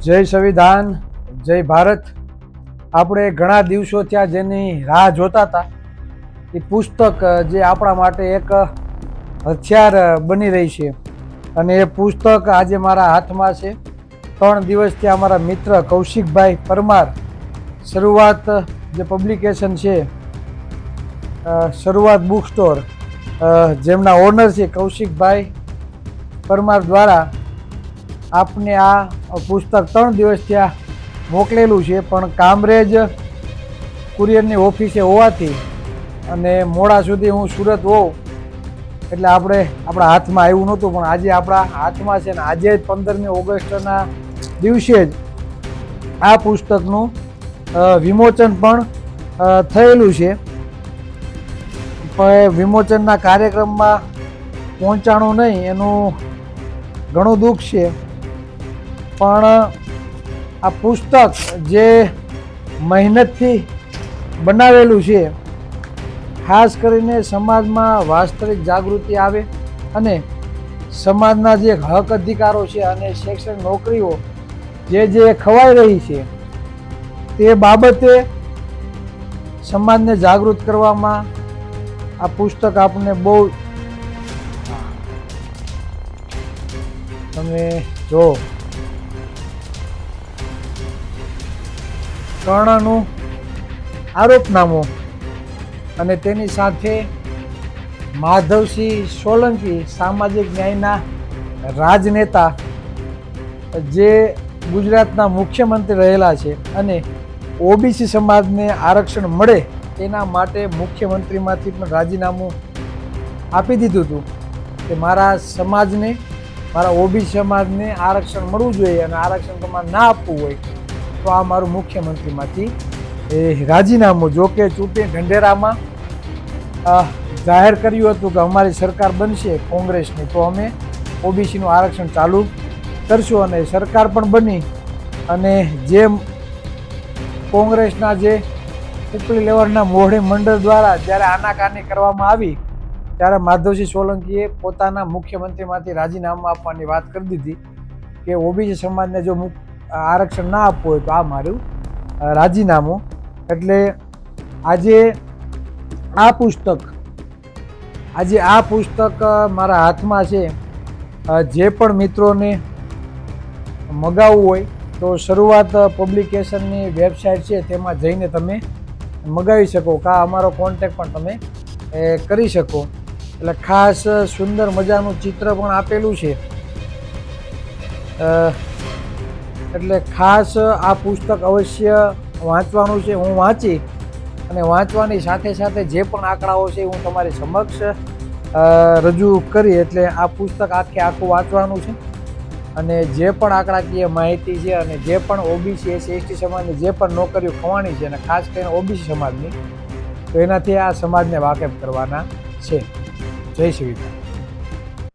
જય સંવિધાન, જય ભારત. આપણે ઘણા દિવસો ત્યાં જેની રાહ જોતા હતા એ પુસ્તક જે આપણા માટે એક હથિયાર બની રહી છે અને એ પુસ્તક આજે મારા હાથમાં છે. 3 દિવસથી અમારા મિત્ર કૌશિકભાઈ પરમાર શરૂઆત જે પબ્લિકેશન છે, શરૂઆત બુક સ્ટોર, જેમના ઓનર છે કૌશિકભાઈ પરમાર દ્વારા આપને આ પુસ્તક 3 દિવસ ત્યાં મોકલેલું છે, પણ કામરેજ કુરિયરની ઓફિસે હોવાથી અને મોડા સુધી હું સુરત હોઉં એટલે આપણા હાથમાં આવ્યું નહોતું. પણ આજે આપણા હાથમાં છે ને આજે જ 15મી ઓગસ્ટના દિવસે જ આ પુસ્તકનું વિમોચન પણ થયેલું છે. પણ વિમોચનના કાર્યક્રમમાં પહોંચાણું નહીં એનું ઘણું દુઃખ છે. પણ આ પુસ્તક જે મહેનતથી બનાવેલું છે, ખાસ કરીને સમાજમાં વાસ્તવિક જાગૃતિ આવે અને સમાજના જે હક અધિકારો છે અને શૈક્ષણિક નોકરીઓ જે ખવાઈ રહી છે તે બાબતે સમાજને જાગૃત કરવામાં આ પુસ્તક આપણને બહુ, તમે જો કર્ણનું આરોપનામું અને તેની સાથે માધવસિંહ સોલંકી સામાજિક ન્યાયના રાજનેતા જે ગુજરાતના મુખ્યમંત્રી રહેલા છે અને ઓબીસી સમાજને આરક્ષણ મળે એના માટે મુખ્યમંત્રીમાંથી પણ રાજીનામું આપી દીધું હતું કે મારા સમાજને, મારા ઓબીસી સમાજને આરક્ષણ મળવું જોઈએ અને આરક્ષણ તમારે ના આપવું હોય તો આ મારું મુખ્યમંત્રીમાંથી રાજીનામું. જો કે ચૂંટણી ઢંઢેરામાં જાહેર કર્યું હતું કે અમારી સરકાર બનશે કોંગ્રેસની તો અમે ઓબીસીનું આરક્ષણ ચાલુ કરશું અને સરકાર પણ બની અને જેમ કોંગ્રેસના જે ઉપલી લેવલના મોવડી મંડળ દ્વારા જ્યારે આનાકાની કરવામાં આવી ત્યારે માધવસિંહ સોલંકીએ પોતાના મુખ્યમંત્રીમાંથી રાજીનામું આપવાની વાત કરી દીધી કે ઓબીસી સમાજને જો આરક્ષણ ના આપવું હોય તો આ મારું રાજીનામું. એટલે આજે આ પુસ્તક મારા હાથમાં છે. જે પણ મિત્રોને મગાવવું હોય તો શરૂઆત પબ્લિકેશનની વેબસાઇટ છે તેમાં જઈને તમે મગાવી શકો, કાં અમારો કોન્ટેક પણ તમે કરી શકો. એટલે ખાસ સુંદર મજાનું ચિત્ર પણ આપેલું છે. એટલે ખાસ આ પુસ્તક અવશ્ય વાંચવાનું છે. હું વાંચી અને વાંચવાની સાથે સાથે જે પણ આંકડાઓ છે હું તમારી સમક્ષ રજૂ કરી. એટલે આ પુસ્તક આખું વાંચવાનું છે અને જે પણ આંકડાકીય માહિતી છે અને જે પણ ઓબીસી એસસી સમાજની જે પણ નોકરીઓ ખવાણી છે અને ખાસ કરીને ઓબીસી સમાજની, તો એનાથી આ સમાજને વાકેફ કરવાના છે. જય શ્રી કૃષ્ણ.